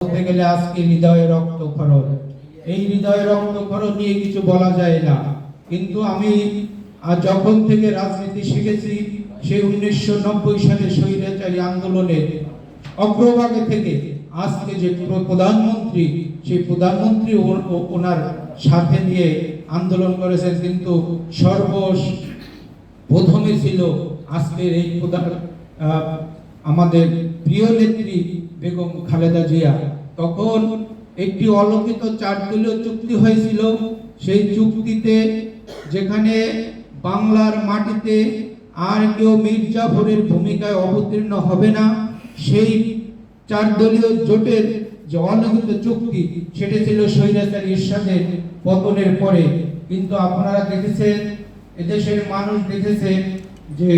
বলতে গেলে আজকে হৃদয়ে রক্তক্ষরণ। এই হৃদয়ে রক্তক্ষরণ নিয়ে কিছু বলা যায় না, কিন্তু আমি যখন থেকে রাজনীতি শিখেছি সেই 1990 সালে স্বৈরাচারী আন্দোলনের অগ্রভাগে থেকে আজকে যে প্রধানমন্ত্রী, সেই প্রধানমন্ত্রী ওনার সাথে নিয়ে আন্দোলন করেছেন, কিন্তু সর্বপ্রথমে ছিল আজকের এই আমাদের প্রিয় নেত্রী বেগম খালেদা জিয়া। তখন একটি অলোকিত 4 দলীয় চুক্তি হয়েছিল। সেই চুক্তিতে যেখানে বাংলার মাটিতে আর কেউ মীর জাফরের ভূমিকায় অবতীর্ণ হবে না, সেই 4 দলীয় জোটের যে অলোকিত চুক্তি, সেটা ছিল স্বৈরাচারী এরশাদের পতনের পরে। কিন্তু আপনারা দেখেছেন, এদেশের মানুষ দেখেছে যে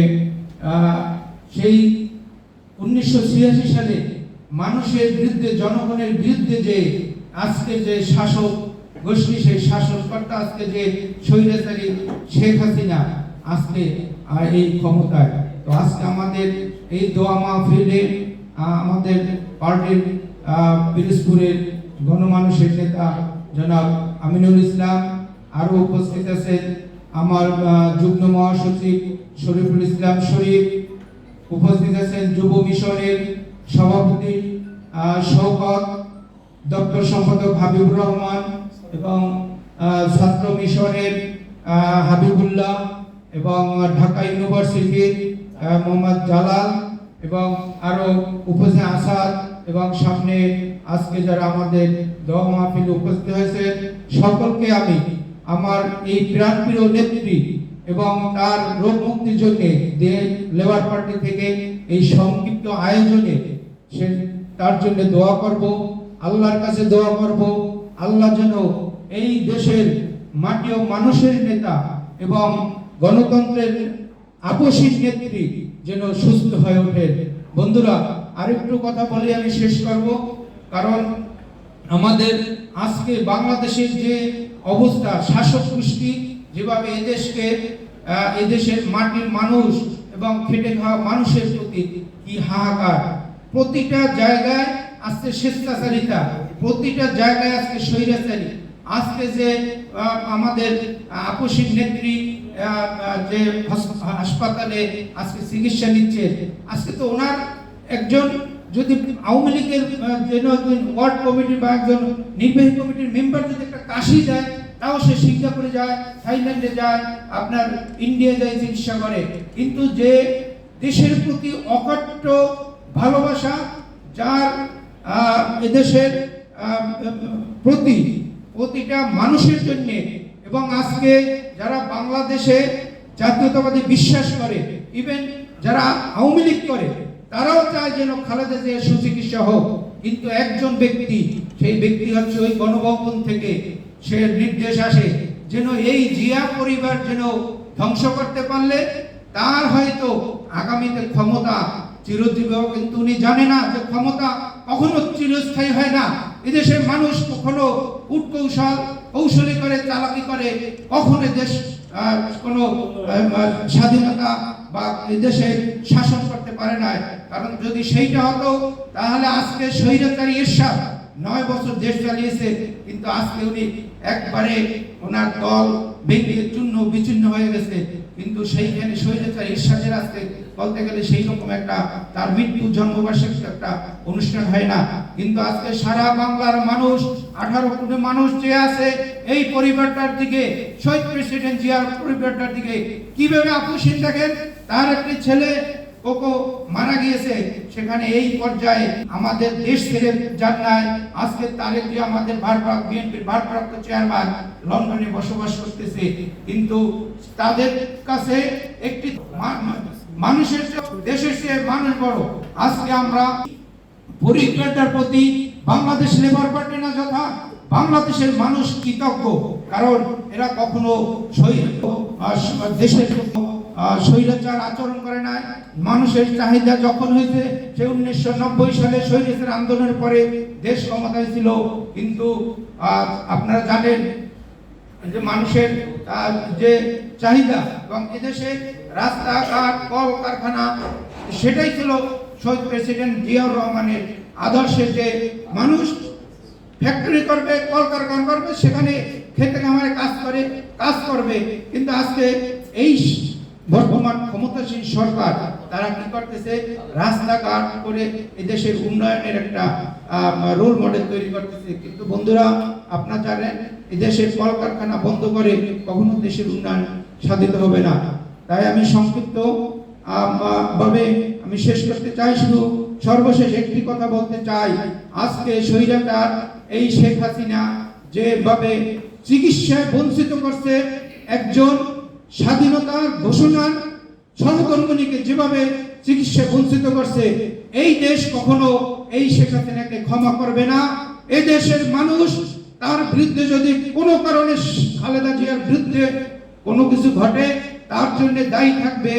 সেই 1986 সালে মানুষের বিরুদ্ধে, জনগণের বিরুদ্ধে যে আজকে যে শাসক গোষ্ঠী, সেই শাসনকর্তা আজকে যে স্বৈরাচারী শেখ হাসিনা আজকে এই ক্ষমতায়। তো আজকে আমাদের এই দোয়া মাহফিলে আমাদের পার্টির পিরোজপুরের গণমানুষের নেতা জনাব আমিনুল ইসলাম, আরও উপস্থিত আছেন আমার যুগ্ম মহাসচিব শরীফুল ইসলাম শরীফ, উপস্থিত আছেন যুব মিশনের সভাপতি শওকত, দপ্তর সম্পাদক হাবিবুর রহমান, এবং ছাত্র মিশনের হাবিবুল্লাহ, এবং ঢাকা ইউনিভার্সিটির মোহাম্মদ জালাল, এবং আরো উপস্থিত আসাদ, এবং সামনে আজকে যারা আমাদের দোয়া মাহফিলে উপস্থিত হয়েছে, সকলকে আমি আমার এই প্রাণপ্রিয় নেত্রী এবং তার রোগ মুক্তির জন্য লেবার পার্টি থেকে এই সংক্ষিপ্ত আয়োজনে তার জন্য দোয়া করব, আল্লাহর কাছে দোয়া করব, আল্লাহ যেন এই দেশের মাটি ও মানুষের নেতা এবং গণতন্ত্রের আপসীর নেত্রী যেন সুস্থ হয়ে ওঠে। বন্ধুরা, আরেকটু কথা বলে আমি শেষ করব, কারণ আমাদের আজকে বাংলাদেশের যে অবস্থা, শাসক গোষ্ঠী যেভাবে এদেশের মাটির মানুষ এবং খেটে খাওয়া মানুষের প্রতি কি হাহাকার, প্রতিটা জায়গায় আজকে স্বেচ্ছাচারিতা, প্রতিটা জায়গায় আজকে স্বৈরাচারী। আজকে যে আমাদের আপসীর নেত্রী যে হাসপাতালে আজকে চিকিৎসা নিচ্ছে, আজকে তো ওনার একজন যদি আওয়ামী লীগের ওয়ার্ড কমিটি বা একজন নির্বাহী কমিটির মেম্বার যদি একটা কাশি দেয়, তাও সে সিঙ্গাপুরে যায়, থাইল্যান্ডে যায়, আপনার ইন্ডিয়া যায় চিকিৎসা করে। কিন্তু যে দেশের প্রতি অকাট্য ভালোবাসা, যার এদেশের প্রতিটা মানুষের জন্য, এবং আজকে যারা বাংলাদেশে জাতীয়তাবাদী বিশ্বাস করে, ইভেন যারা আওয়ামী লীগ করে, তারাও চায় যেন খালেদা জিয়া সুচিকিৎসা হোক। কিন্তু একজন ব্যক্তি, সেই ব্যক্তি হচ্ছে ওই গণভবন থেকে সে নির্দেশ আসে যেন এই জিয়া পরিবার যেন ধ্বংস করতে পারলে তার হয়তো আগামীতে ক্ষমতা চিরজীবী হবে। কিন্তু উনি জানে না যে ক্ষমতা কখনো চিরস্থায়ী হয় না। এদেশের মানুষ কখনো কৌশলী করে, চালাকি করে কখনো দেশ কোনো স্বাধীনতা বা এদেশের শাসন করতে পারে না। কারণ যদি সেইটা হতো, তাহলে আজকে স্বৈরাচারী এরশাদ 9 বছর দেশ চালিয়েছে, কিন্তু আজকে উনি একবারে ওনার দল ভেঙে চূর্ণ বিচ্ছিন্ন হয়ে গেছে। কিন্তু সেইখানে স্বৈরাচারী এরশাদের আজকে বলতে গেলে সেই রকম একটা তার মৃত্যু জন্মবার্ষিকী একটা অনুষ্ঠান হয় না। কিন্তু আজকে সারা বাংলার মানুষ, 18 কোটি মানুষ যে আছে এই পরিবারটার দিকে, শহীদ প্রেসিডেন্ট জিয়ার পরিবারটার দিকে কিভাবে আপোষহীন দেখেন। তার একটি ছেলে কোকো মারা গিয়েছে, সেখানে এই পর্যায়ে আমাদের দেশ ছেড়ে যান নাই। আজকে তারেক জিয়া আমাদের বিএনপির ভারপ্রাপ্ত চেয়ারম্যান লন্ডনে বসবাস করতেছে, কিন্তু তাদের কাছে একটি মানুষের দেশের চেয়ে মানুষ বড়। আজকে আমরা পরিবারটার প্রতি বাংলাদেশ লেবার পার্টি না যথা বাংলাদেশের মানুষ কৃতজ্ঞ, কারণ এরা কখনো দেশের স্বৈরাচার আচরণ করে নাই। মানুষের চাহিদা যখন হয়েছে, সে 1990 সালে স্বৈরাচার আন্দোলনের পরে দেশ ক্ষমতায় ছিল। কিন্তু আপনারা জানেন যে মানুষের যে চাহিদা এবং এদেশের রাস্তাঘাট, কল কারখানা, সেটাই ছিল শহীদ প্রেসিডেন্ট জিয়াউর রহমানের আদর্শে যে মানুষ ফ্যাক্টরি করবে, কলকারখানা করবে, সেখানে খেতে কামারে কাজ করবে, কিন্তু আজকে এই বর্তমান ক্ষমতাসীন সরকার তারা কি করতেছে, রাস্তাঘাট করে এই দেশের উন্নয়নের একটা রোল মডেল তৈরি করতেছে। কিন্তু বন্ধুরা, আপনারা জানেন এই দেশের কলকারখানা বন্ধ করে কখনো দেশের উন্নয়ন সাধিত হবে না। তাই আমি সংক্ষিপ্ত ভাবে আমি শেষ করতে চাই, শুধু সর্বশেষ একটি কথা বলতে চাই। আজকে স্বৈরাচার এই শেখ হাসিনা যেভাবে চিকিৎসায় বঞ্চিত করছে, একজন স্বাধীনতার ঘোষণার সহকর্মীকে যেভাবে চিকিৎসায় বঞ্চিত করছে, এই দেশ কখনো এই শেখ হাসিনাকে ক্ষমা করবে না। এই দেশের মানুষ তার বিরুদ্ধে যদি কোনো কারণে খালেদা জিয়ার বিরুদ্ধে কোনো কিছু ঘটে, তার জন্য দায়ী থাকবে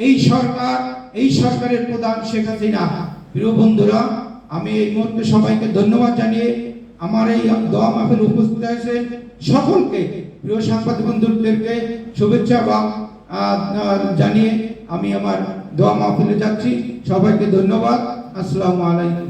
এই সরকার, এই সরকারের প্রধান শেখ হাসিনা। প্রিয় বন্ধুরা, আমি এই মুহূর্তে সবাইকে ধন্যবাদ জানিয়ে আমার এই দোয়া মাহফিল উপস্থিত হয়েছে সকলকে, প্রিয় সাংবাদিক বন্ধুদেরকে শুভেচ্ছা জানিয়ে আমি আমার দোয়া মাহফিলে যাচ্ছি। সবাইকে ধন্যবাদ। আসসালামু আলাইকুম।